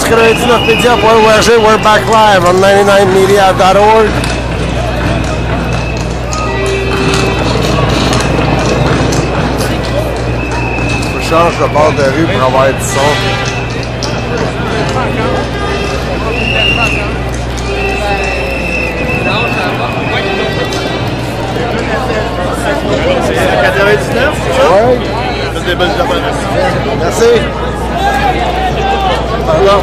99media.org. We're back live on 99media.org. Je change le bord de rue pour avoir du son. C'est 99, c'est ça? Oui. C'est des belles japonaises. Merci. Pardon.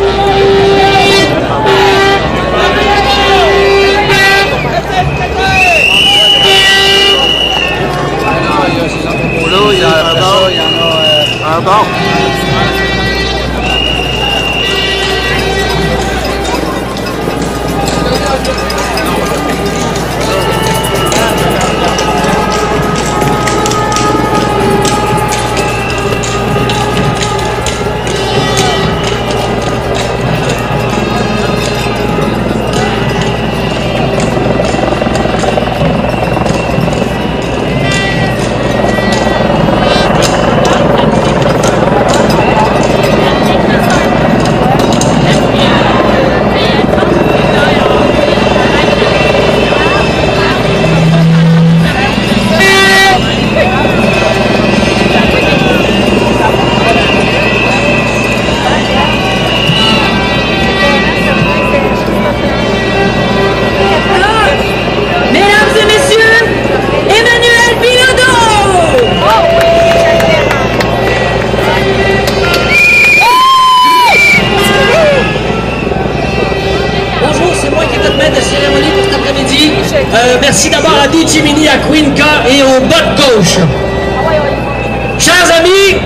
Là, il y a un bar. Merci d'abord à DJ Mini, à Queenca et au bot gauche. Chers amis,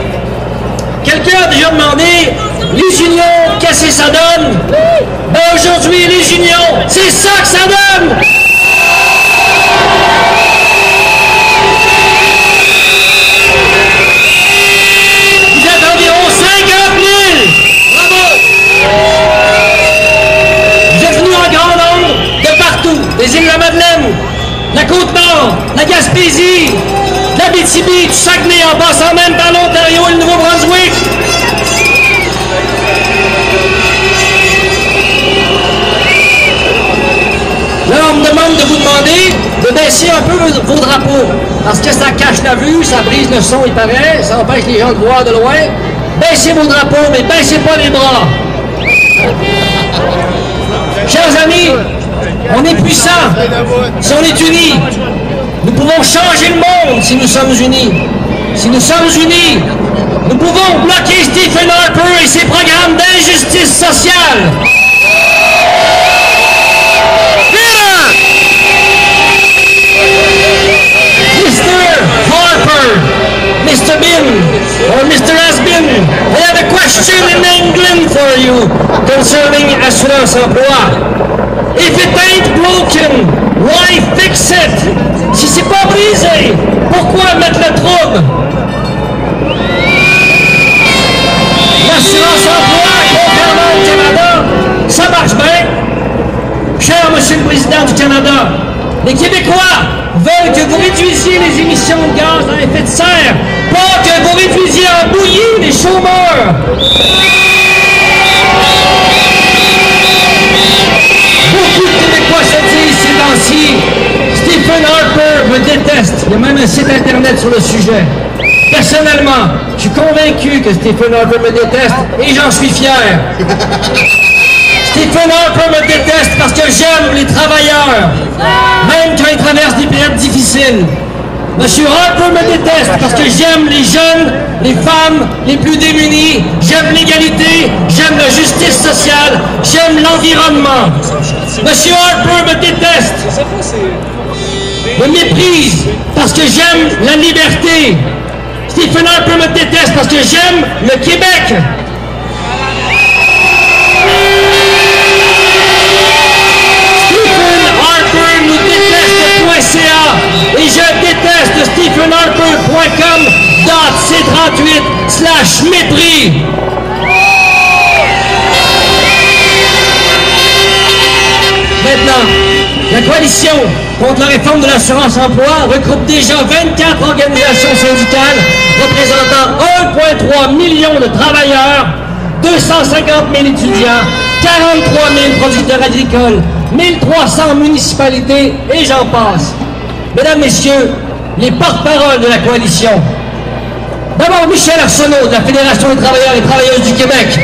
quelqu'un a déjà demandé les unions, qu'est-ce que ça donne? Ben aujourd'hui, les unions, c'est ça que ça donne! Vous êtes environ 50 000! Bravo! Vous êtes venus en grand nombre de partout, des îles de la Madeleine, la Côte-Nord, la Gaspésie, l'Abitibi, du Saguenay, en passant même par l'Ontario et le Nouveau-Brunswick. Là, on me demande de vous demander de baisser un peu vos drapeaux, parce que ça cache la vue, ça brise le son, il paraît, ça empêche les gens de voir de loin. Baissez vos drapeaux, mais baissez pas les bras. Chers amis, on est puissants si on est unis. Nous pouvons changer le monde si nous sommes unis. Si nous sommes unis, nous pouvons bloquer Stephen Harper et ses programmes d'injustice sociale. Mr. Harper, Mr. Bin, or Mr. Has-Been, I have a question in England for you concerning assurance emploi. If it ain't broken, why fix it? Si c'est pas brisé, pourquoi mettre le trouble? L'assurance emploi, contrairement au Canada, ça marche bien. Cher Monsieur le Président du Canada, les Québécois veulent que vous réduisiez les émissions de gaz à effet de serre, pas que vous réduisiez en bouillie les chômeurs. Beaucoup de Québécois se disent ces temps-ci, Stephen Harper me déteste. Il y a même un site internet sur le sujet. Personnellement, je suis convaincu que Stephen Harper me déteste et j'en suis fier. Stephen Harper me déteste parce que j'aime les travailleurs, même quand ils traversent des périodes difficiles. Monsieur Harper me déteste parce que j'aime les jeunes, les femmes, les plus démunis, j'aime l'égalité, j'aime la justice sociale, j'aime l'environnement. Monsieur Harper me déteste, me méprise parce que j'aime la liberté. Stephen Harper me déteste parce que j'aime le Québec. stephenharper.ca et je déteste stephenharper.com.c38/mépris. Maintenant, la coalition contre la réforme de l'assurance emploi regroupe déjà 24 organisations syndicales représentant 1,3 million de travailleurs, 2 250 000 étudiants, 43 000 producteurs agricoles, 1300 municipalités, et j'en passe. Mesdames, Messieurs, les porte-paroles de la coalition. D'abord, Michel Arsenault, de la Fédération des travailleurs et travailleuses du Québec.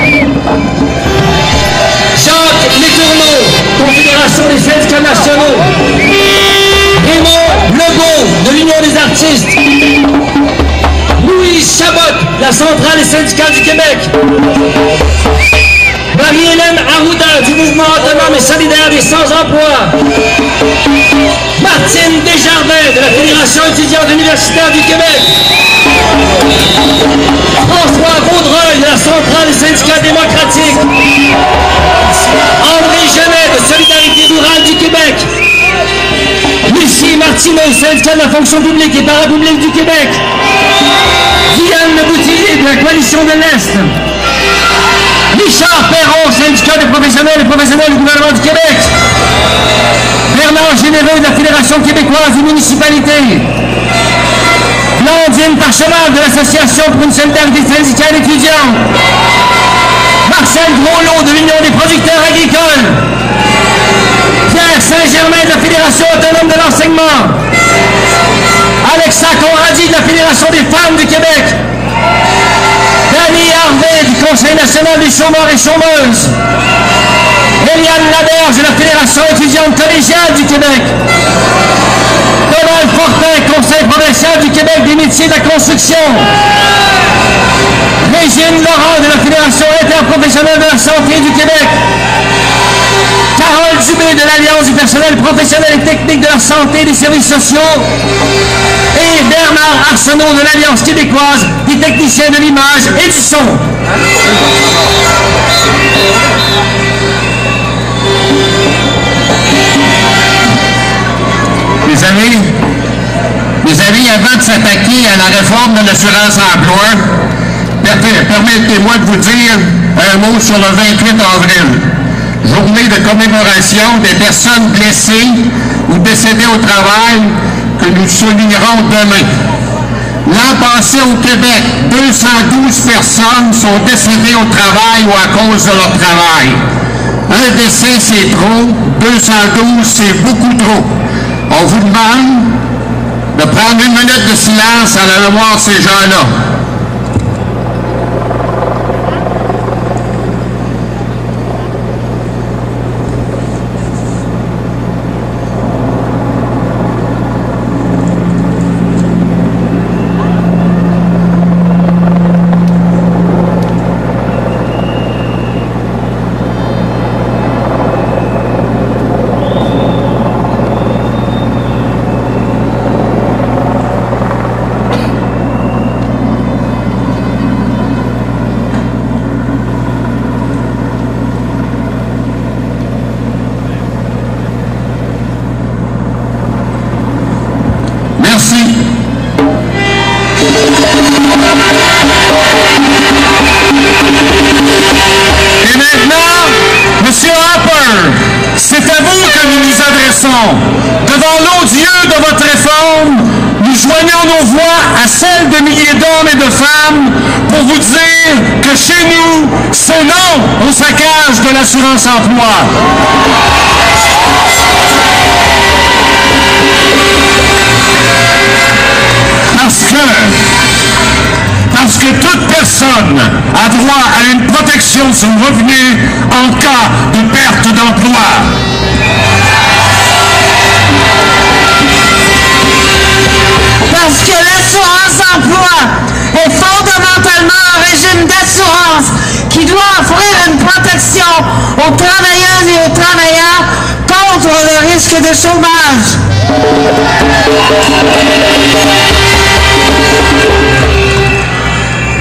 Jacques Letourneau, Confédération des syndicats nationaux. Raymond Legault, de l'Union des artistes. Louise Chabot, de la Centrale des syndicats du Québec. Marie-Hélène Arruda, du mouvement autonome et solidaire des sans-emploi. Martine Desjardins, de la Fédération étudiante universitaire du Québec. François Vaudreuil, de la Centrale des syndicats démocratiques. André Genet, de Solidarité rurale du Québec. Lucie Martineau, syndicat de la fonction publique et parapublique du Québec. Diane Leboutillier, de la Coalition de l'Est. Richard Perron, syndicat des professionnels et professionnels du gouvernement du Québec. Bernard Généreux, de la Fédération québécoise des municipalités. Blandine Parcheval, de l'Association pour une solidarité syndicale étudiante. Marcel Groslot, de l'Union des producteurs agricoles. Pierre Saint-Germain, de la Fédération autonome de l'enseignement. Alexa Conradi, de la Fédération des femmes du Québec. Dany Harvey, du Conseil national des chômeurs et chômeuses. Eliane Laberge, de la Fédération étudiante collégiale du Québec. Donald Fortin, Conseil provincial du Québec des métiers de la construction. Régine Laurent, de la Fédération interprofessionnelle de la santé du Québec. Carole Dubé, de l'Alliance du personnel professionnel et technique de la santé et des services sociaux. Et Bernard Arsenault, de l'Alliance québécoise des techniciens de l'image et du son. Mes amis, avant de s'attaquer à la réforme de l'assurance-emploi, permettez-moi de vous dire un mot sur le 28 avril, journée de commémoration des personnes blessées ou décédées au travail que nous soulignerons demain. L'an passé au Québec, 212 personnes sont décédées au travail ou à cause de leur travail. Un décès, c'est trop. 212, c'est beaucoup trop. On vous demande de prendre une minute de silence à la mémoire de ces gens-là. Devant l'odieux de votre réforme, nous joignons nos voix à celles de milliers d'hommes et de femmes pour vous dire que chez nous, c'est non au saccage de l'assurance-emploi. Parce que toute personne a droit à une protection de son revenu en cas de perte d'emploi. Parce que l'assurance-emploi est fondamentalement un régime d'assurance qui doit offrir une protection aux travailleuses et aux travailleurs contre le risque de chômage.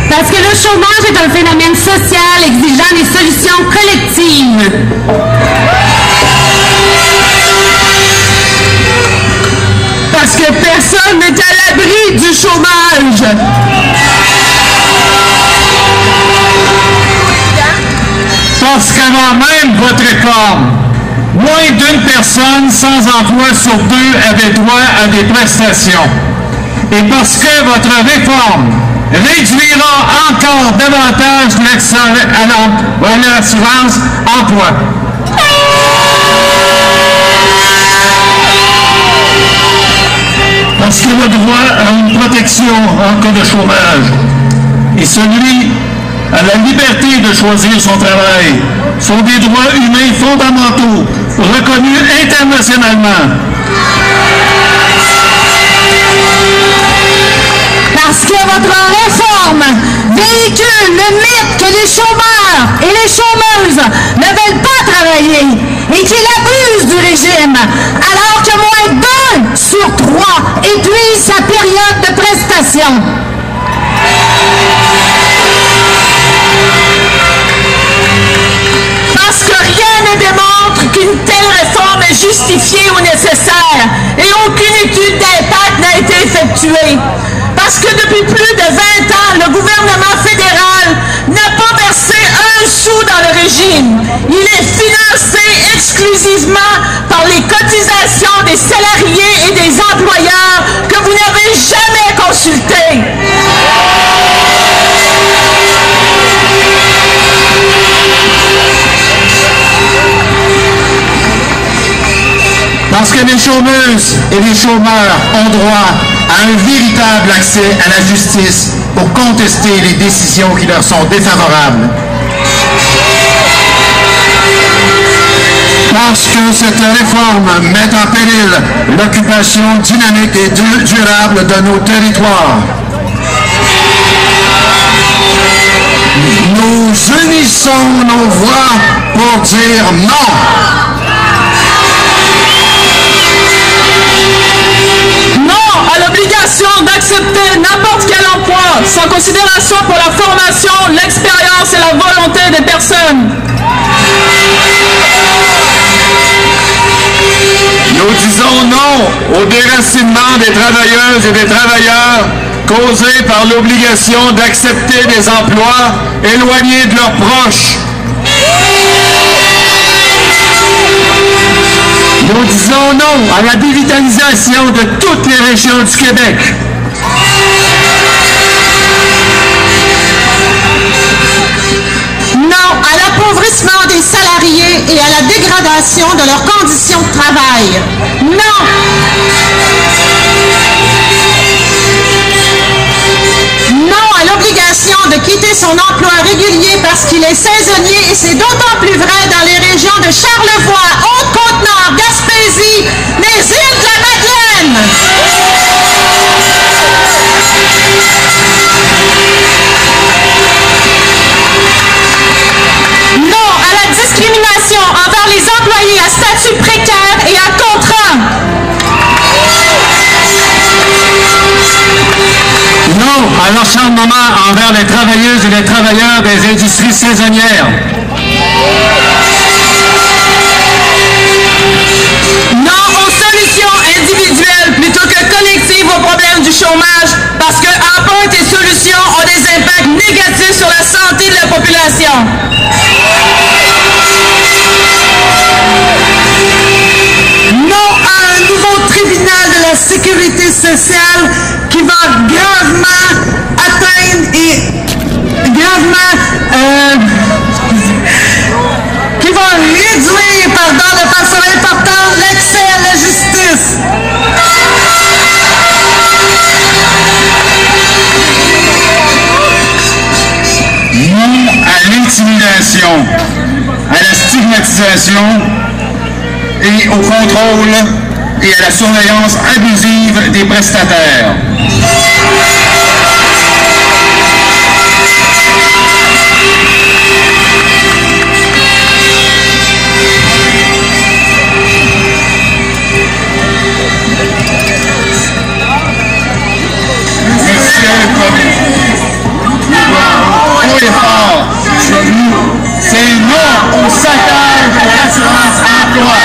Parce que le chômage est un phénomène social exigeant des solutions collectives. Parce que personne n'est à l'abri du chômage. Parce qu'avant même votre réforme, moins d'une personne sans emploi sur deux avait droit à des prestations. Et parce que votre réforme réduira encore davantage l'accès à l'assurance emploi. Parce que le droit à une protection en cas de chômage et celui à la liberté de choisir son travail sont des droits humains fondamentaux reconnus internationalement. Parce que votre réforme véhicule le mythe que les chômeurs et les chômeuses ne veulent pas travailler et qu'ils abusent du régime, alors que moins d'1 sur 3 épuise sa période de prestation. Parce que rien ne démontre qu'une telle réforme est justifiée ou nécessaire et aucune étude d'impact n'a été effectuée. Parce que depuis plus de 20 ans, le gouvernement fédéral n'a pas versé un sou dans le régime. Il est financé exclusivement par les cotisations des salariés et des employeurs que vous n'avez jamais consultés. Parce que les chômeuses et les chômeurs ont droit à un véritable accès à la justice pour contester les décisions qui leur sont défavorables. Parce que cette réforme met en péril l'occupation dynamique et durable de nos territoires. Nous unissons nos voix pour dire non. À l'obligation d'accepter n'importe quel emploi, sans considération pour la formation, l'expérience et la volonté des personnes. Nous disons non au déracinement des travailleuses et des travailleurs causé par l'obligation d'accepter des emplois éloignés de leurs proches. Nous disons non à la dévitalisation de toutes les régions du Québec. Non à l'appauvrissement des salariés et à la dégradation de leurs conditions de travail. Non. Non à l'obligation de quitter son emploi régulier parce qu'il est saisonnier et c'est d'autant plus vrai dans les régions de Charlevoix, Haute-Côte-Nord, Gaspésie, les îles de la Madeleine. Non à la discrimination envers les employés à statut précaire et à contrat. Non à l'acharnement envers les travailleuses et les travailleurs des industries saisonnières. Non aux solutions individuelles plutôt que collectives aux problèmes du chômage, parce que emprunts et solutions ont des impacts négatifs sur la santé de la population. Non à un nouveau tribunal de la sécurité sociale qui va gravement atteindre et qui va réduire, de façon importante, l'accès à la justice. Non à l'intimidation, à la stigmatisation et au contrôle et à la surveillance abusive des prestataires. C'est non au saccage de l'assurance emploi.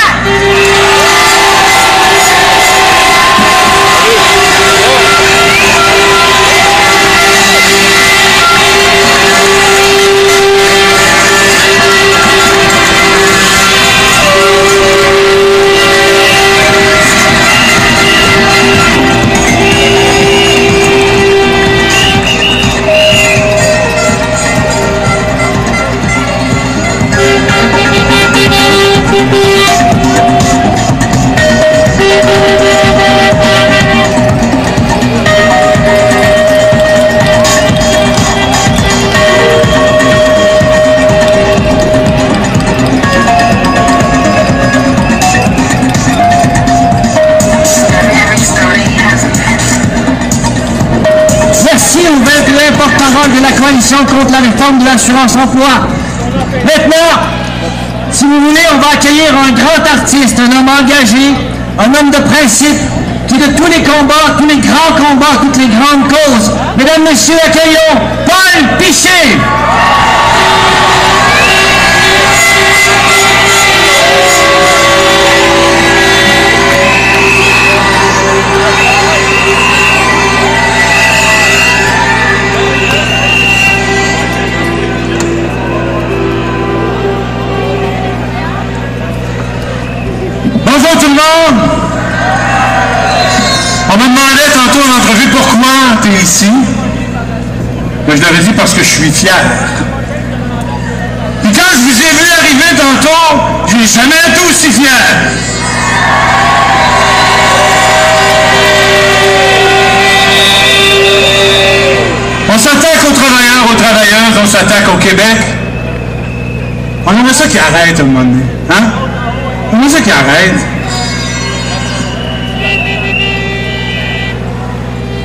réforme de l'assurance-emploi. Maintenant, si vous voulez, on va accueillir un grand artiste, un homme engagé, un homme de principe, qui de tous les combats, tous les grands combats, toutes les grandes causes. Mesdames, Messieurs, accueillons Paul Piché. Bonjour tout le monde! On me demandait tantôt en entrevue pourquoi tu es ici. Mais je leur ai dit parce que je suis fier. Puis quand je vous ai vu arriver tantôt, j'ai jamais été aussi fier. On s'attaque aux travailleurs, aux travailleuses, on s'attaque au Québec. On aimerait ça qu'ils arrêtent à un moment donné. Hein? On aimerait ça qu'ils arrêtent.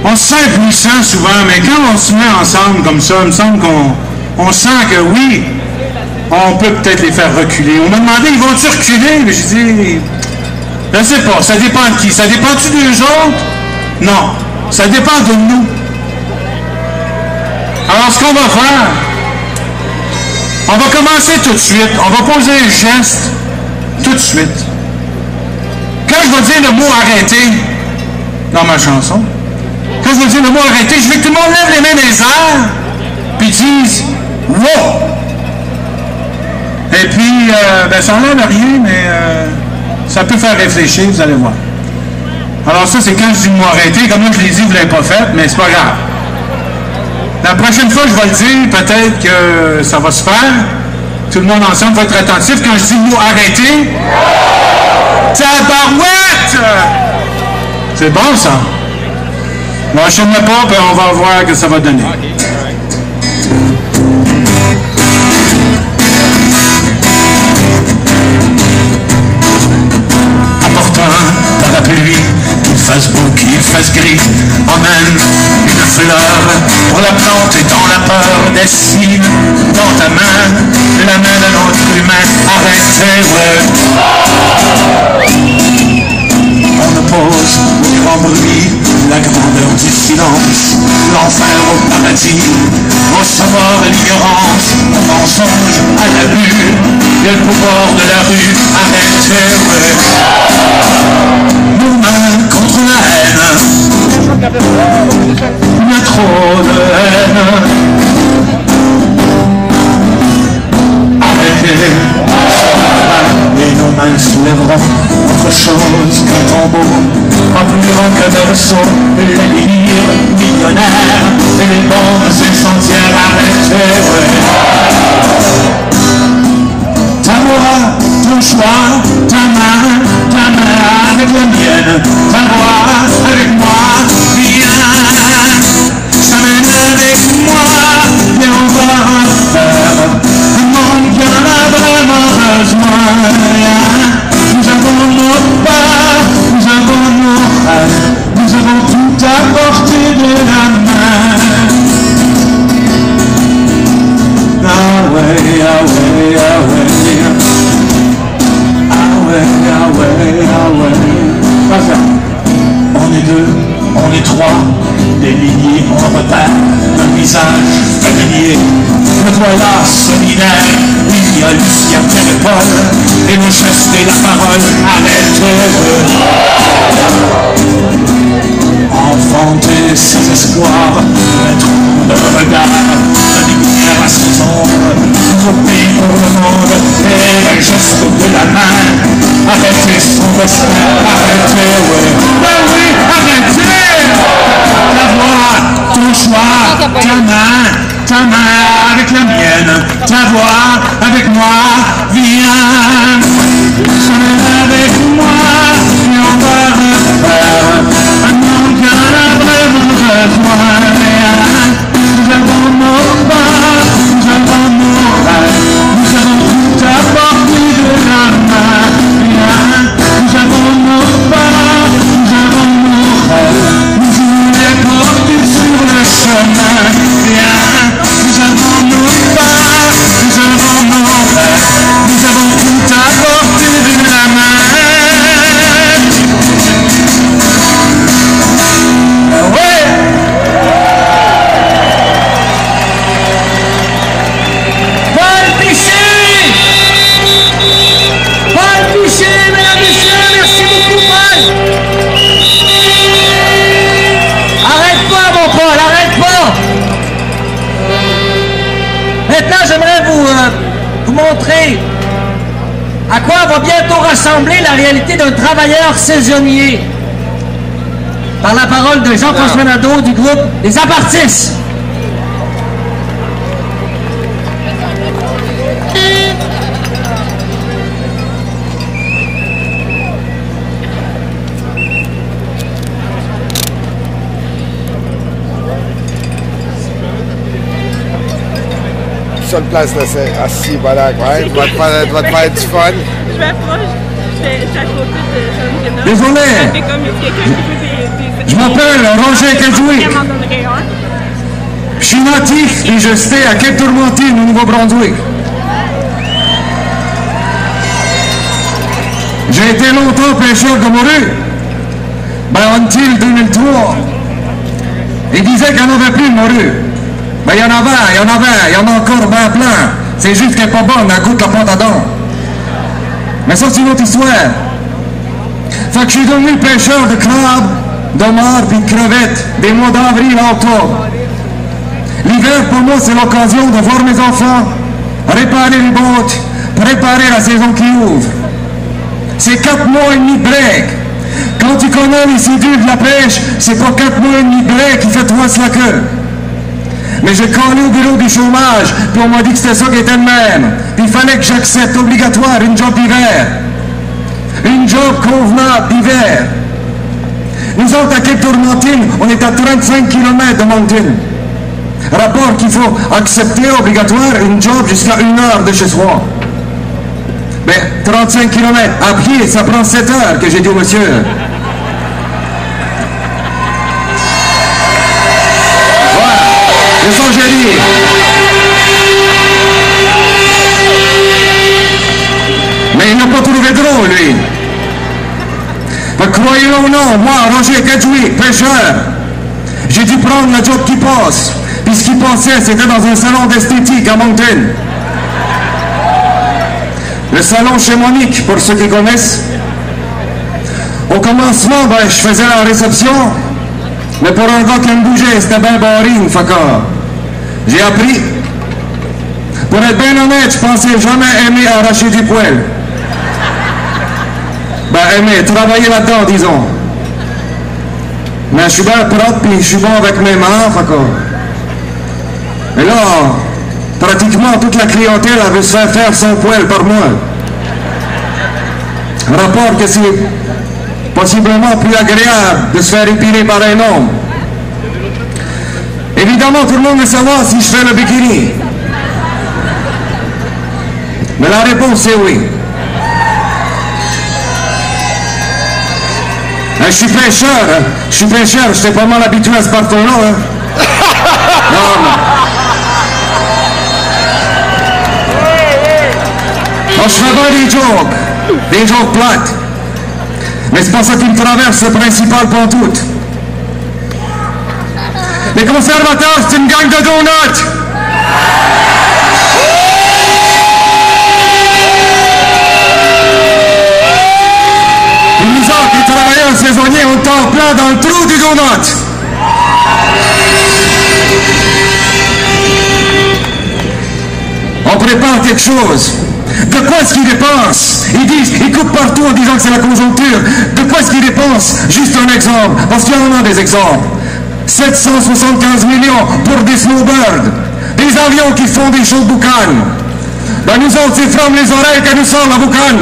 On se sent impuissant souvent, mais quand on se met ensemble comme ça, il me semble qu'on sent que oui, on peut peut-être les faire reculer. On m'a demandé, ils vont-tu reculer? Mais j'ai dit, je ne sais pas, ça dépend de qui. Ça dépend-tu des autres? Non, ça dépend de nous. Alors, ce qu'on va faire, on va commencer tout de suite. On va poser un geste tout de suite. Quand je vais dire le mot arrêter dans ma chanson, quand je vais dire le mot arrêter, je veux que tout le monde lève les mains dans les airs puis dise « wow ». Et puis, ça n'enlève rien, mais ça peut faire réfléchir, vous allez voir. Alors ça, c'est quand je dis le mot arrêter. Comme moi, je l'ai dit, vous ne l'avez pas fait, mais c'est pas grave. La prochaine fois, je vais le dire, peut-être que ça va se faire. Tout le monde ensemble va être attentif. Quand je dis le mot arrêter, tabarouette! C'est bon, ça? Lâchez-moi pas, puis on va voir que ça va donner. Apportant parapluie, qu'il fasse beau, qu'il fasse gris, emmène une fleur pour la planter dans la peur des cimes. Dans ta main, la main d'un autre humain, arrêtez-le. On oppose au grand bruit la grandeur du silence, l'enfer au paradis, au savoir et l'ignorance, au mensonge à l'abus, et le pouvoir de la rue, arrêtez-le. Nos mains contre la haine, il y a trop de haine. Arrêtez. Et nos mains soulèveront autre chose qu'un tombeau, pas plus grand que berceau, les délires millionnaires et les bombes incendiaires. Arrêtez, ta voix, ton choix, ta main avec la mienne, ta voix avec moi, viens, ça mène avec moi, et on va faire un monde qui en a vraiment besoin. Nous avons nos pas, nous avons nos rêves, nous avons tout à portée de la main. Ah ouais, ah ouais, ah ouais, ah ouais, ah ouais, ah ouais. On est deux, on est trois, des milliers, on repère un visage familier. Le voilà solidaire, il y a Lucien, Pierre et Paul, et nos gestes et la parole, arrêtez-le. Enfanter ses espoirs, mettre le regard, la lumière à ses ombres, tromper pour le monde, et le geste de la main, arrêtez son destin, arrêtez, oui, arrêtez. La voix, ton choix, ta main avec la mienne, ta voix avec moi, viens, sonne avec moi, et on quoi va bientôt ressembler la réalité d'un travailleur saisonnier. Par la parole de Jean-François Nadeau du groupe Les Apartistes. Seule place là, c'est assis, voilà, ouais. Tu vas te faire du fun. Je m'approche, je suis à côté de Jean-Guénon. Désolé. Ça fait comme quelqu'un qui fait des Je m'appelle Roger Kedjouik. vraiment donnerait un. Je suis natif et je stais à Cape Tourmentine, au Nouveau-Brunswick. J'ai été longtemps pêcheur de morue. Ben, until 2003. Ils disaient qu'il n'y en avait plus de morue. Ben, il y en a encore ben plein. C'est juste qu'elle n'est pas bonne, elle goûte la pâte à dents. Mais ça, c'est une autre histoire. Fait que je suis devenu pêcheur de crabes, d'homards puis de crevettes des mois d'avril à octobre. L'hiver, pour moi, c'est l'occasion de voir mes enfants, réparer les bottes, préparer la saison qui ouvre. C'est 4 mois et demi de break. Quand tu connais les séduits de la pêche, c'est pas 4 mois et demi de break qui fait toi la queue. Mais j'ai collé au bureau du chômage, puis on m'a dit que c'était ça qui était le même. Il fallait que j'accepte obligatoire une job d'hiver. Une job convenable d'hiver. Nous autres, à Cape Tourmentine, on est à 35 km de Moncton. Rapport qu'il faut accepter obligatoire une job jusqu'à 1 heure de chez soi. Mais 35 km à pied, ça prend 7 heures, que j'ai dit au monsieur. Voilà, c'est ça que j'ai dit. Mais il n'a pas trouvé drôle, lui. Mais croyez-le ou non, moi, Roger Kedjouik, pêcheur, j'ai dû prendre le job qui passe. Puis ce qui passait, c'était dans un salon d'esthétique à Moncton. Le salon chez Monique, pour ceux qui connaissent. Au commencement, ben, je faisais la réception, mais pour un gars qui me bougeait, c'était bien boring, fait que j'ai appris. Pour être bien honnête, je pensais jamais aimer arracher du poil. Ben, aimer, travailler là-dedans, disons. Mais je suis bien propre, puis je suis bon avec mes mains, fait que... Et là, pratiquement toute la clientèle avait se faire son poil par moi. Rapport que c'est possiblement plus agréable de se faire épiler par un homme. Évidemment, tout le monde veut savoir si je fais le bikini. Mais la réponse c'est oui. Je suis pêcheur, j'étais pas mal habitué à ce parcours-là. Hein. Non, non. Je fais pas des jokes plates. Mais c'est pas ça qui me traverse le principal pantoute. Les conservateurs, c'est une gang de donuts. Et nous autres, les travailleurs saisonniers, on est en plein dans le trou du donut. On prépare quelque chose. De quoi est-ce qu'ils dépensent? Ils coupent partout en disant que c'est la conjoncture. De quoi est-ce qu'ils dépensent? Juste un exemple, parce qu'il y en a des exemples. 775 millions pour des snowbirds, des avions qui font des shows de boucan. Ben nous autres, c'est from les oreilles que nous sort la boucan.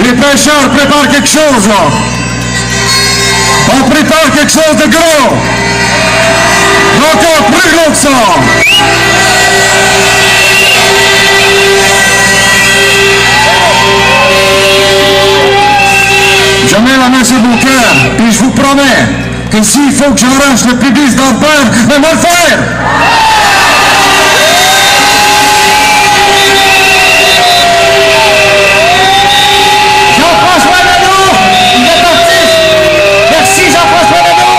Les pêcheurs préparent quelque chose, là. On prépare quelque chose de gros. Encore plus gros que ça. Je mets la main sur mon cœur, puis je vous promets que s'il faut que j'arrache le pubis d'Arpère, je vais le faire! Jean-François Nadeau, il est parti. Merci Jean-François Nadeau.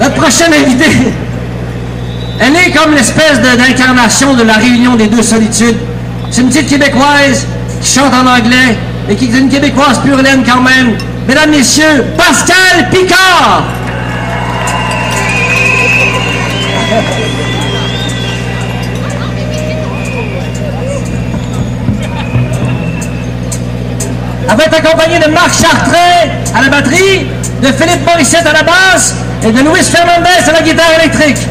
Notre prochaine invitée, elle est comme l'espèce d'incarnation de la réunion des deux solitudes. C'est une petite Québécoise qui chante en anglais et qui est une Québécoise pure laine quand même. Mesdames, Messieurs, Pascal Picard! va être accompagné de Marc Chartrey à la batterie, de Philippe Morissette à la basse et de Luis Fernandez à la guitare électrique.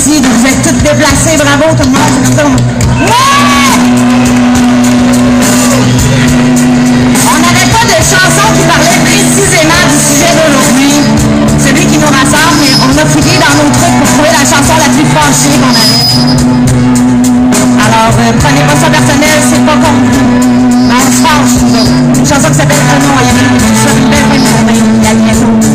Vous êtes toutes déplacées, bravo tout le monde. Ouais! On n'avait pas de chanson qui parlait précisément du sujet d'aujourd'hui, celui qui nous rassemble, mais on a fouillé dans nos trucs pour trouver la chanson la plus fâchée qu'on avait. Alors, prenez pas ça personnel, c'est pas comme vous. On se fâche, nous autres. Une chanson qui s'appelle Un nom à y aller. Ça, une belle fin de journée. À bientôt.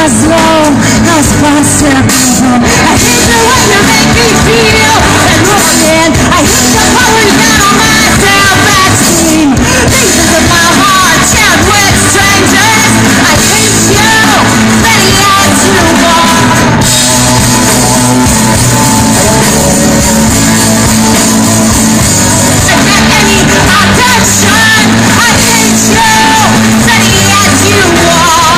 as long as possible. I hate the way you make me feel and running. I hate the pouring down on my self-esteem. Pieces of my heart shared with strangers. I hate you, many as you are. I get any attention. I hate you, many as you are.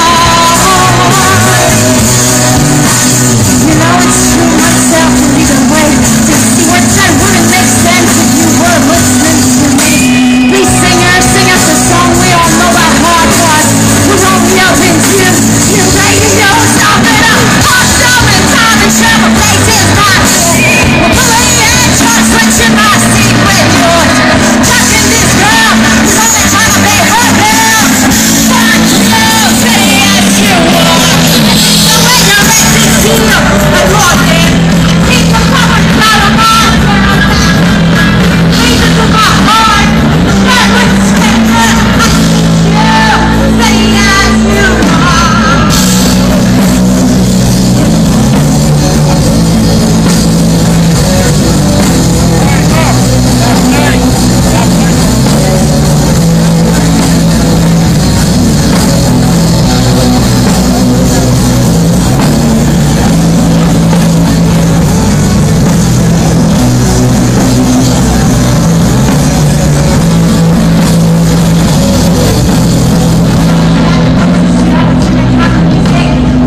You know it's true myself to lead the way. To see what said wouldn't make sense if you were listening to me. Please singers, sing us a song we all know our heart was. We won't be up in tears. You radio, stop it up. Hot stop and time and share my place is not. We're pulling in trust, switching my seat with yours. Touching this girl, who's only trying to pay her bills. Fuck you, city as you are. The way you make me feel, I'm lost in. Keep the cover out of my mouth. Pieces of my heart, share with strangers. You, city as you are.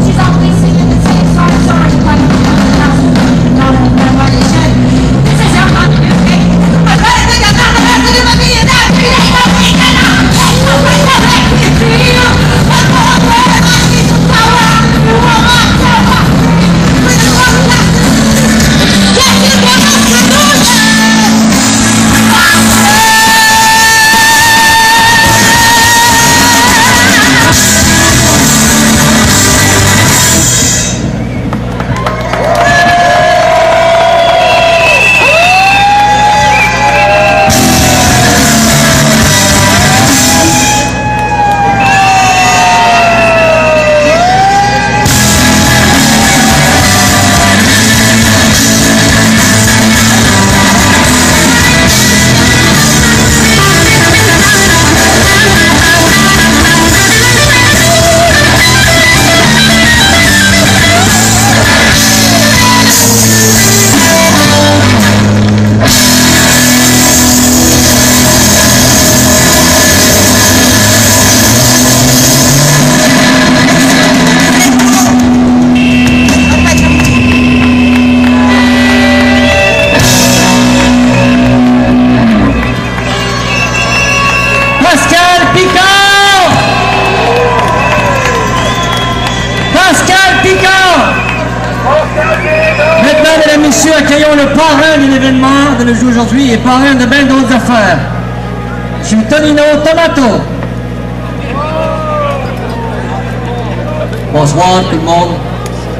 She's always singing the same song. Sorry, but this is your mother music. I better think I'm not the best to do in that every day. No way, no. Ain't no way to make me feel. I'm going where I need some power. You want my power. With the one left. Yes, you want us to do that. Pascal Picard! Pascal Picard! Maintenant, mesdames et messieurs, accueillons le parrain de l'événement de le jour aujourd'hui et parrain de bien d'autres affaires. Je suis Tonino Tomato. Bonsoir tout le monde.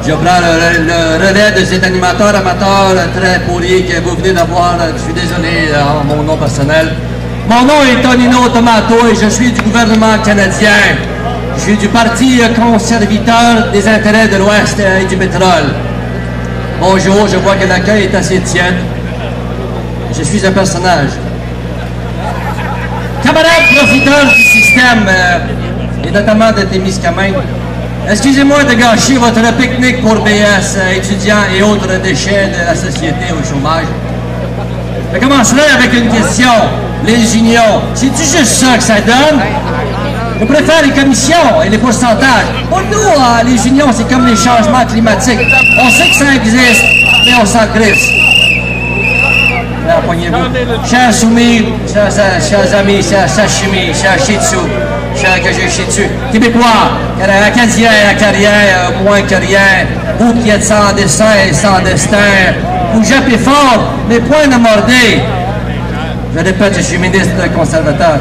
Je prends le relais de cet animateur amateur très pourri que vous venez d'avoir. Je suis désolé en mon nom personnel. Mon nom est Tonino Tomato et je suis du gouvernement canadien. Je suis du Parti conservateur des intérêts de l'Ouest et du pétrole. Bonjour, je vois que l'accueil est assez tiède. Je suis un personnage. Camarades profiteurs du système, et notamment de Témiscamingue, excusez-moi de gâcher votre pique-nique pour BS, étudiants et autres déchets de la société au chômage. Je commencerai avec une question. Les unions, c'est-tu juste ça que ça donne? Je préfère les commissions et les pourcentages. Pour nous, les unions, c'est comme les changements climatiques. On sait que ça existe, mais on s'en crisse. Poignez-vous. Chers soumis, chers amis, chers chimie, chers shitsu, chers que j'ai shitsu, Québécois, Acadiens, Acariens, moins que rien, vous qui êtes sans destin et sans destin, vous jappez fort, mais point ne mordez. Je répète, je suis ministre conservateur.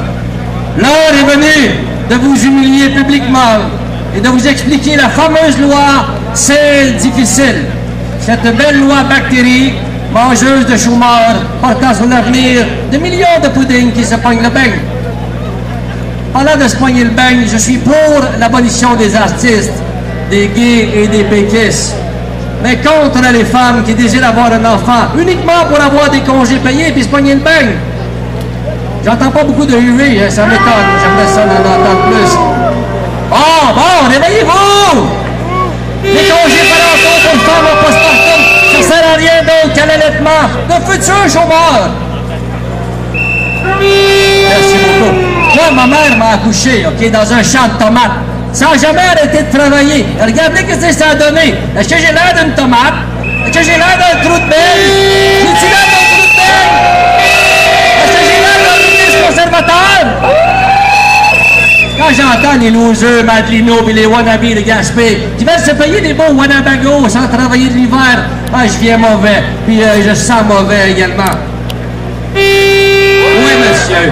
L'heure est venue de vous humilier publiquement et de vous expliquer la fameuse loi C'est difficile. Cette belle loi bactérie, mangeuse de chômeurs, portant sur l'avenir de millions de puddings qui se pognent le beigne. Parlant de se pogner le beigne, je suis pour l'abolition des artistes. des gays et des péquistes, mais contre les femmes qui désirent avoir un enfant uniquement pour avoir des congés payés puis se pogner le bain. J'entends pas beaucoup de hurler, hein, ça m'étonne, j'aimerais ça en entendre plus. Bon, réveillez-vous! Les congés parentaux pour les femmes en postpartum, ça sert à rien d'autre qu'à l'allaitement de futurs chômeurs. Merci beaucoup. Moi, ma mère m'a accouché, OK, dans un champ de tomates, sans jamais arrêter de travailler. Regardez ce que ça a donné. Est-ce que j'ai l'air d'une tomate? Est-ce que j'ai l'air d'un trou de belle? J'ai-tu l'air d'un trou de belle? Est-ce que j'ai l'air d'un ministre conservateur? Quand j'entends les losers, Madelino et les wannabes de Gaspé qui veulent se payer des bons wannabagos sans travailler de l'hiver, je viens mauvais. Puis je sens mauvais également. Oui, monsieur.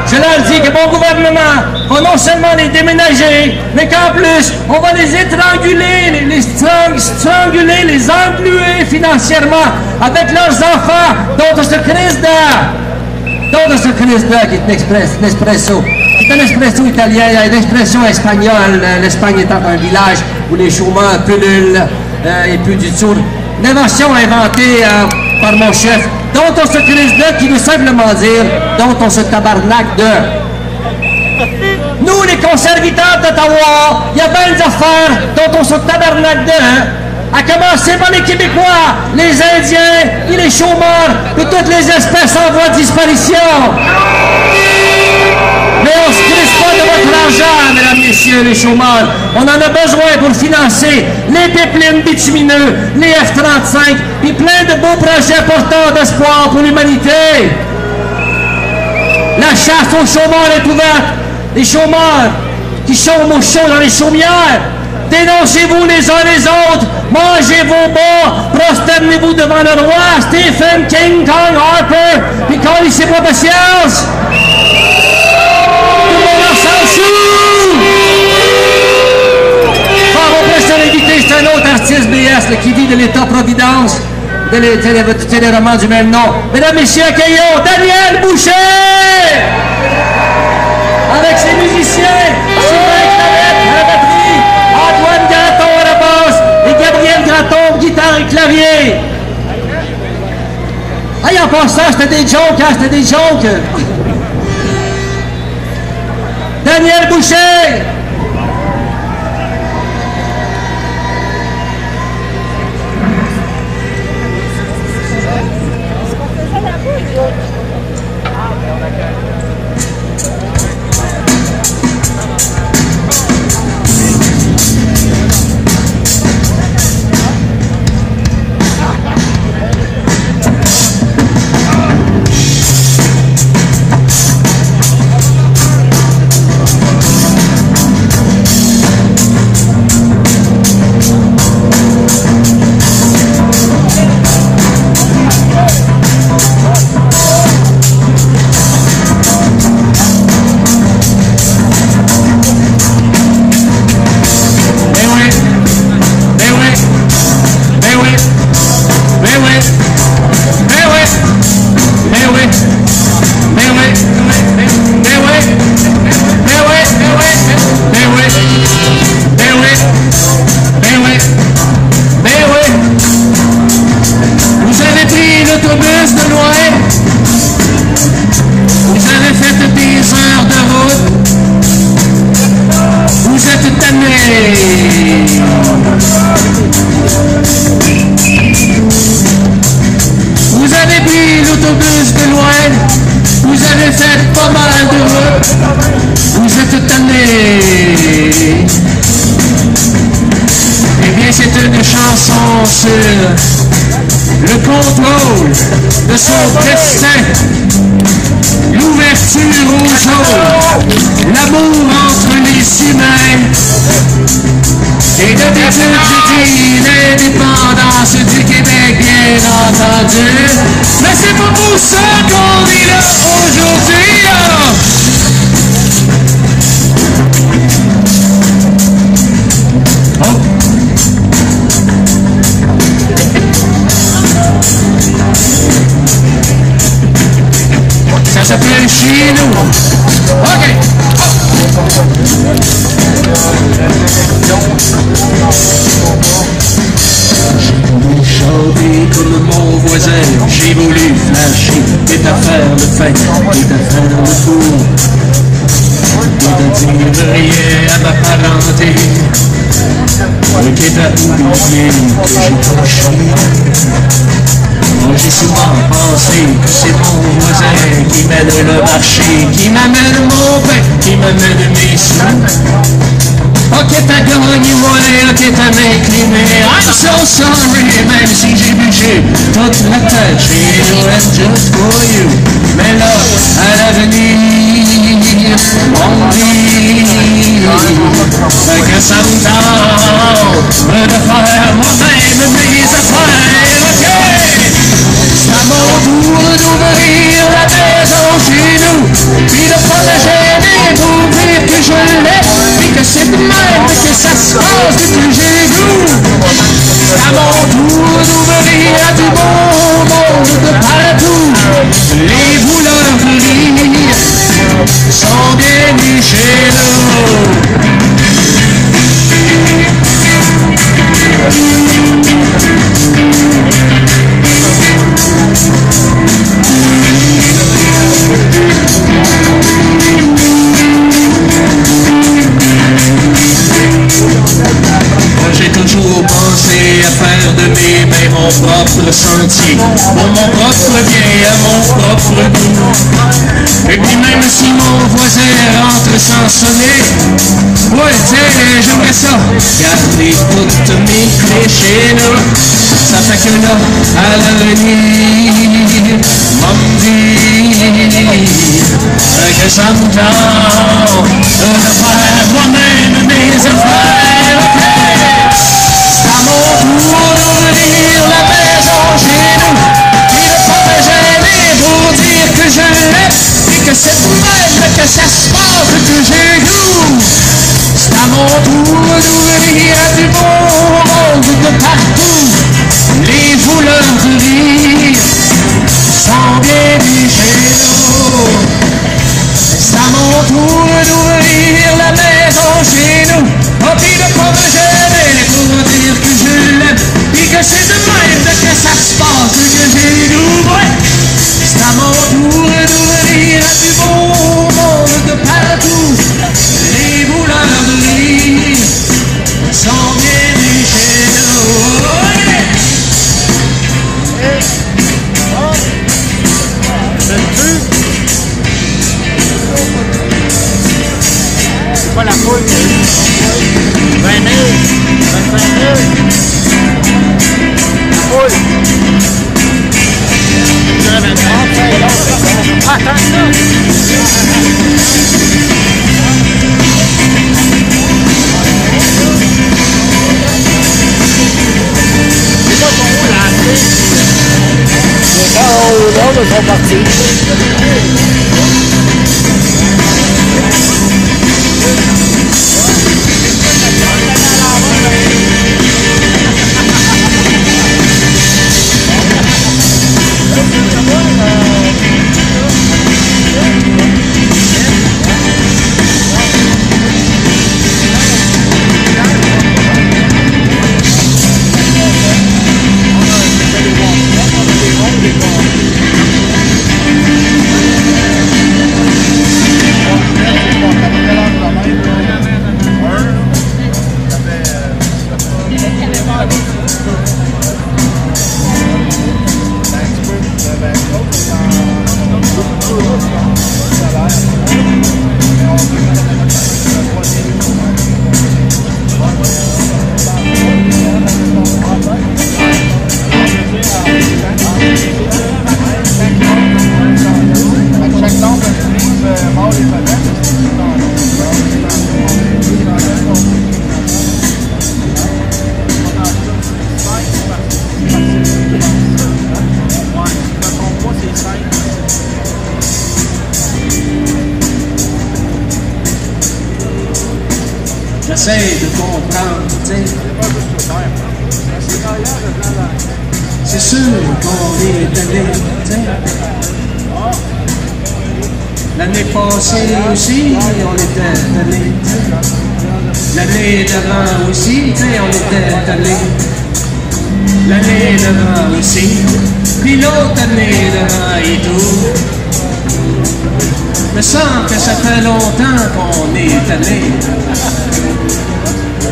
Je leur dis que mon gouvernement va non seulement les déménager, mais qu'en plus, on va les étranguler, les stranguler, les engluer financièrement avec leurs enfants, dont ce Christ-là, qui est un espresso. C'est un espresso italien, il y a une expression espagnole, l'Espagne étant un village où les chômeurs pullulent et plus du tout. Une invention inventée par mon chef, dont on se crise de, qui veut simplement dire, dont on se tabarnaque de. Nous, les conservateurs d'Ottawa, il y a bien des affaires dont on se tabarnaque de, à commencer par les Québécois, les Indiens et les chômeurs de toutes les espèces en voie de disparition. Mais on se crisse pas de votre argent, mesdames, messieurs, les chômeurs. On en a besoin pour financer les pipelines bitumineux, les F-35, puis plein de beaux projets porteurs d'espoir pour l'humanité. La chasse aux chômeurs est ouverte. Les chômeurs qui chôment au chaud dans les chaumières, dénoncez-vous les uns les autres, mangez vos bas, prosternez-vous devant le roi, Stephen King Kong Harper, puis collez-moi patience. Mon prochain invité, c'est un autre artiste BS qui vit de l'État-providence, de téléroman du même nom. Mesdames, messieurs, accueillons Daniel Boucher! Avec ses musiciens, Sylvain Clavette à la batterie, Antoine Gratton à la basse et Gabriel Gratton, guitare et clavier. Hey, en passant, c'était des jokes, hein, c'était des jokes. Daniel Boucher! Vous avez pris l'autobus de loin, vous avez fait pas mal de route, vous êtes tannés. Eh bien, c'est une chanson sur le contrôle de son destin, l'ouverture aux autres, l'amour entre les humains. Et d'habitude, je dis l'indépendance du Québec, bien entendu. Mais c'est pas pour ça qu'on est là aujourd'hui. Oh. Ça s'appelle chez nous. OK. Oh. Chanter comme mon voisin, j'ai voulu flasher, quitte à faire le fin, quitte à faire le tour, quitte à dire rien à ma parenté, quitte à oublier que j'ai touché. Moi j'ai souvent pensé que c'est mon voisin qui mène le marché, qui m'amène mon pain, qui m'amène mes sous. Ok, t'as gagné, ouais, ok, t'as m'incliné. I'm so sorry, même si j'ai bougé toute la tête chez nous, and just for you. Mais là, à l'avenir, on dit que ça me tente de faire moi-même mes affaires, ok? C'est à mon tour d'ouvrir la maison chez nous, puis de pas me gêner pour dire que je l'ai, puis que c'est de même que ça se passe depuis que j'ai goût. C'est à mon tour d'ouvrir à du bon monde de partout. Les vouleurs de rire sont bienvenus chez nous. J'ai toujours pensé à faire de mes mains mon propre sentier, pour mon propre bien, à mon propre goût. Et puis même si mon voisin rentre sans sonner, ouais, tiens, j'aimerais ça, garder toutes mes clés chez nous. Ça fait que là, à l'avenir, on me dit que ça me tente de faire moi-même mes affaires. C'est à mon tour d'ouvrir la maison chez nous, puis de pas me gêner pour dire que je l'aime, et que c'est même que ça se passe que j'ai goût. C'est à mon tour d'ouvrir à du beau monde de partout. Les vouleurs de rire sont bienvenus chez nous. C'est à mon tour d'ouvrir la maison chez nous, puis de pas me gêner pour dire que je l'aime, puis que c'est de même que ça se passe que j'ai goût. C'est à mon tour d'ouvrir à du beau monde de partout. Les vouleurs de rire sont bienvenus chez nous. Pas la foule. 20 000, 25 000. La foule. Je dirais 23. Ah, attends ça. C'est pas ton rôle à appeler. Les gars au nord sont partis. J'essaie de comprendre, tu sais. C'est sûr qu'on est allé, tu sais. L'année passée aussi, on était tannés. L'année d'avant aussi, on était tannés. L'année d'avant aussi, puis l'autre année d'avant et tout. Me semble que ça fait longtemps qu'on est tanné.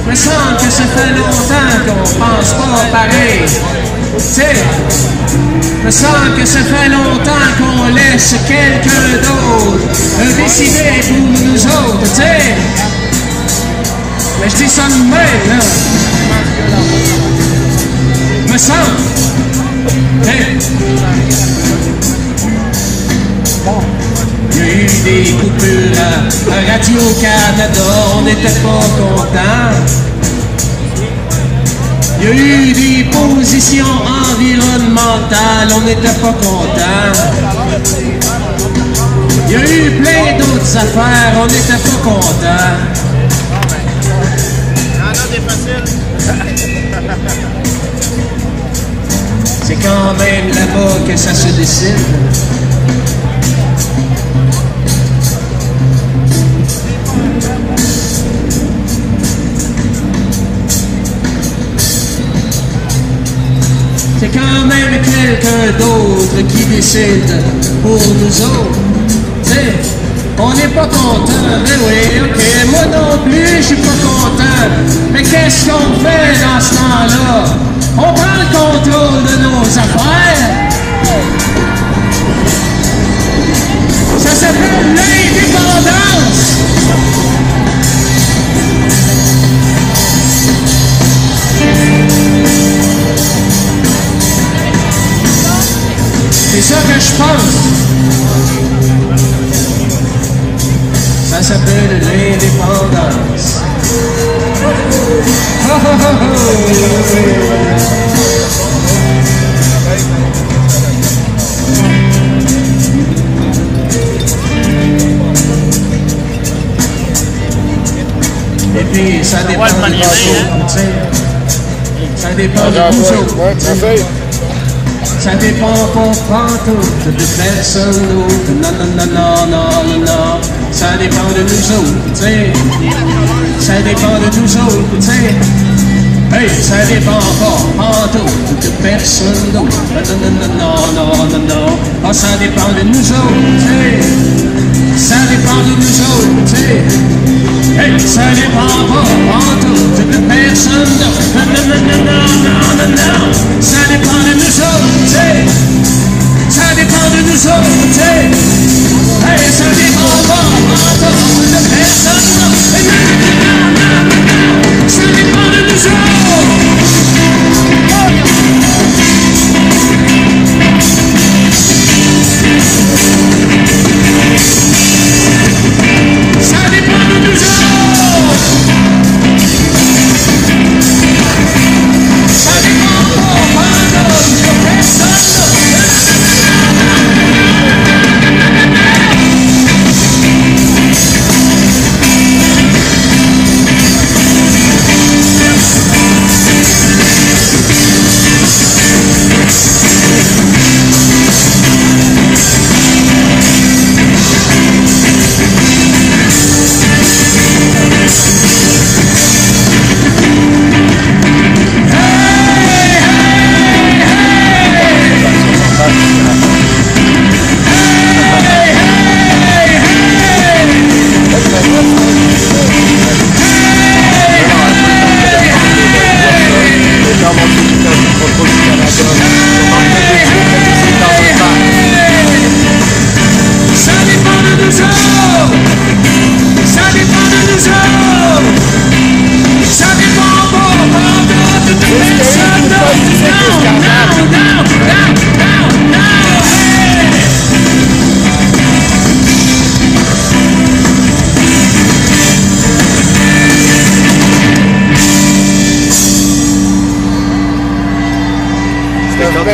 Me semble que ça fait longtemps qu'on pense pas pareil. T'sais, me semble que ça fait longtemps qu'on laisse quelqu'un d'autre décider pour nous autres, t'sais. Mais je dis ça de même, là. Me semble. Hey. Il y a eu des coupures à Radio-Canada, on n'était pas contents. Il y a eu des positions environnementales, on n'était pas contents. Il y a eu plein d'autres affaires, on n'était pas contents. C'est quand même là-bas que ça se décide. C'est quand même quelqu'un d'autre qui décide pour nous autres. T'sais, on n'est pas content, mais oui, ok, moi non plus, je suis pas content. Mais qu'est-ce qu'on fait dans ce temps-là? On prend le contrôle de nos affaires. Ça s'appelle l'indépendance. C'est ça que je pense. Ça s'appelle l'indépendance. Oh, oh, oh, oh. Et puis ça dépend de nous autres. Ça dépend de nous autres. Ça dépend pas pantoute de personne d'autre. Non, non, non, non, non, non, non. Ça dépend de nous autres, tu sais. Ça dépend de nous autres, tu sais. Hey, ça dépend pas pantoute de personne d'autre. Non, non, non, non, non, non. Ah, ça dépend de nous autres, tu sais. Ça dépend de nous autres, tu sais. Hey, ça dépend pas pantoute de personne d'autre. Non, non, non, non, non, non, non. Ça dépend de nous autres, tu sais. Ça dépend de nous autres, tu sais. Hey, ça dépend pas pantoute de personne d'autre. Non, non, non, non, non. Ça dépend de nous autres. Ça dépend de nous autres. Ça dépend pas de personne.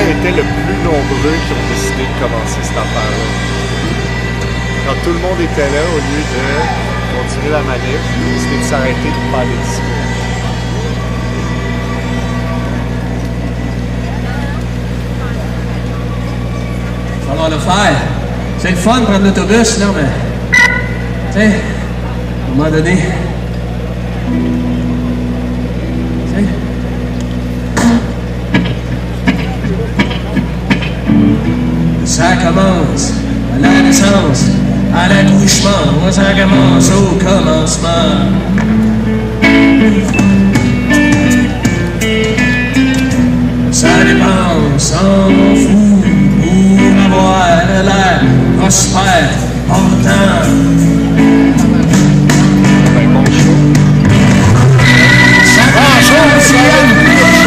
Était le plus nombreux qui ont décidé de commencer cette affaire-là. Quand tout le monde était là, au lieu de continuer la manif, ils ont décidé de s'arrêter de faire des discours. Il va falloir le faire. C'est le fun de prendre l'autobus, là, mais... Tu sais, à un moment donné... Tu sais... Ça commence à la naissance, à l'accouchement, ça commence au commencement. Ça dépense en fou pour avoir l'air prospère, portant.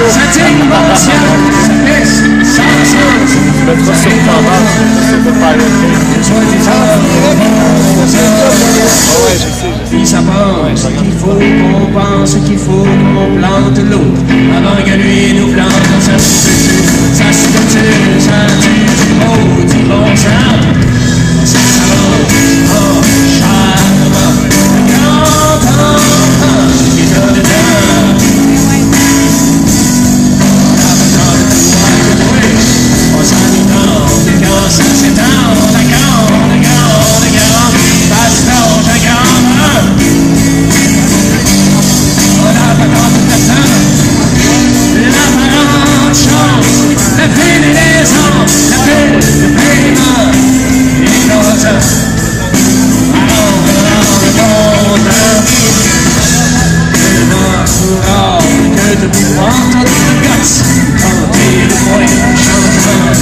Ça tire mon ciel, ça laisse sans sens. Mettra sur tendance, c'est de faire ouais, je sais. Puis ça pense qu'il faut qu'on pense, qu'il faut qu'on plante l'autre avant que lui nous plante sa structure, ça tue du maudit bon sang. Ça s'avance en charmant, quand qui donne le temps. On s'en étend, et quand ça s'étend, on accorde, ça se change à grandeur. On a pas tant de temps, l'apparente chance, le fil et les ans, la pile, le paiement, et les autres. Alors, que de pouvoir t'en gosse, tenter le moyen changement.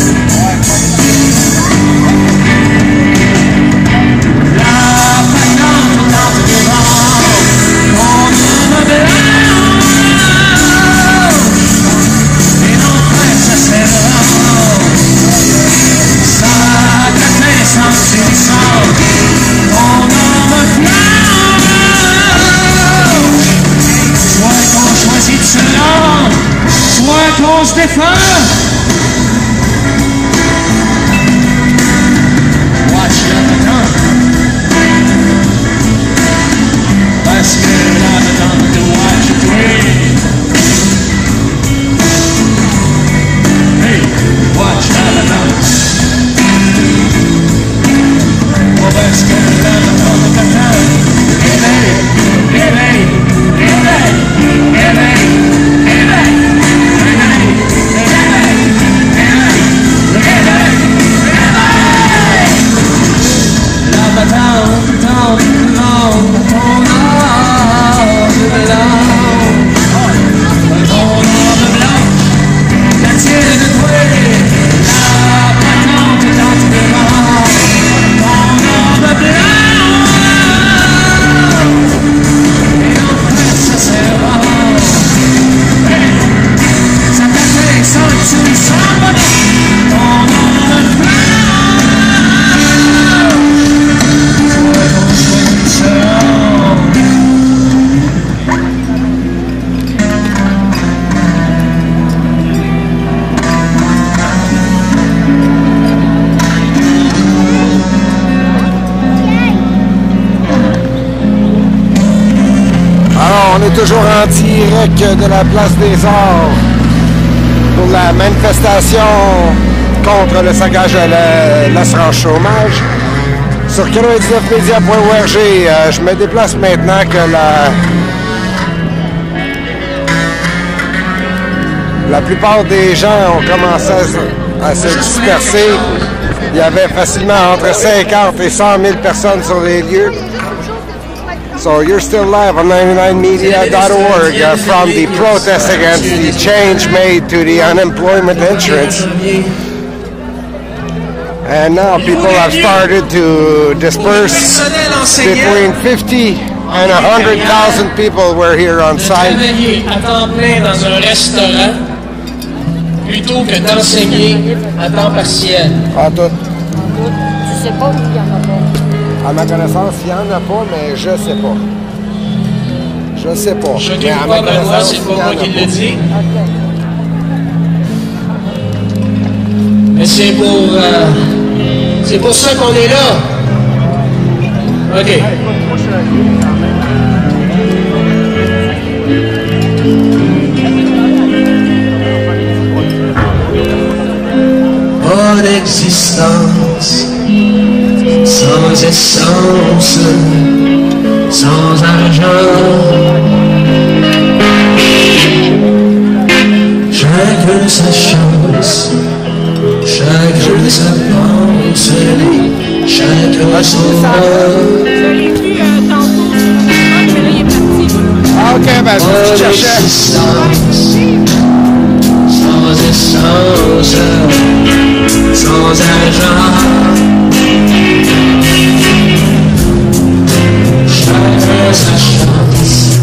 La patente tente devant, on me blanc, et l'enfer ça serra, ça café sans innocence, on me blanc. Soit qu'on choisit de se rendre, soit qu'on se défend. Watch la patente. Parce que la patente de watch it way. Hey, watch la patente. Oh, parce que la patente t'attend. Éveille, éveille, éveille. On est toujours en direct de la place des Arts pour la manifestation contre le saccage de l'assurance chômage. Sur 99media.org, je me déplace maintenant que la plupart des gens ont commencé à se disperser. Il y avait facilement entre 50 et 100 000 personnes sur les lieux. So you're still live on 99media.org from the protest against the change made to the unemployment insurance. And now people have started to disperse. Between 50 and 100,000 people were here on site. Travailler à temps plein dans un restaurant plutôt que d'enseigner à temps partiel. Ah, tout. Tu sais pas où il y en a pas. À ma connaissance, il n'y en a pas, mais je sais pas. Je sais pas. Je ne sais pas, Benoît, c'est pas moi qui le dis. Mais c'est pour ça qu'on est là. OK. Pas d'existence sans essence, sans argent. Chacun sa chance, chacun sa pensée, chacun son rôle. Je l'ai vu tantôt sur le téléphone, mais là il est parti. Ah, ok, ben c'est ce que je cherchais. Sans essence, sans argent. Chacun sa chance,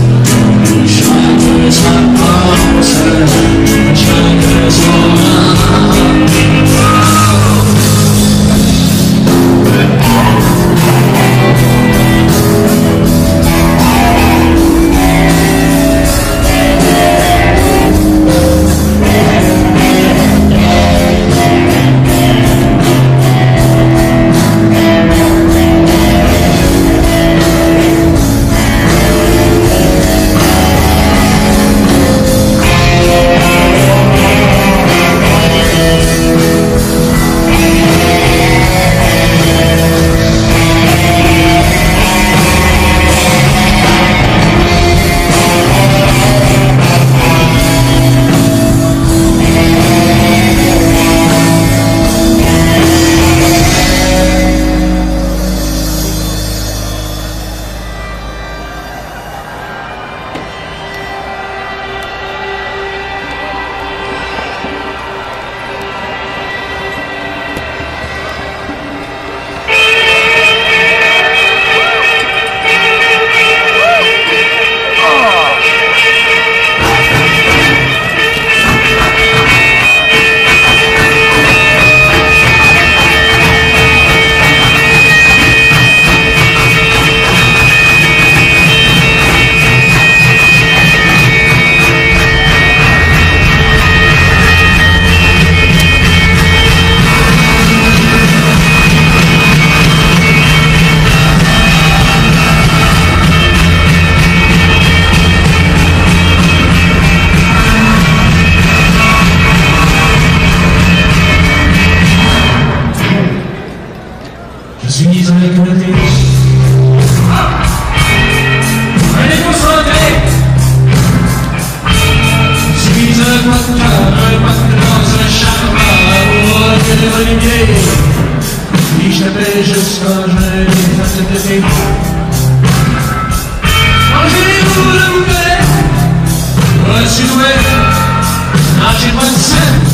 chacun sa pensée, chacun son rang. Je suis incommodé. Allez, concentrez. Je suis un pasteur dans un charbon, de l'olivier. Puis je t'appelle jusqu'à jeûner, face de tes mangez-vous le boulet, au sud-ouest, mangez-moi de scène.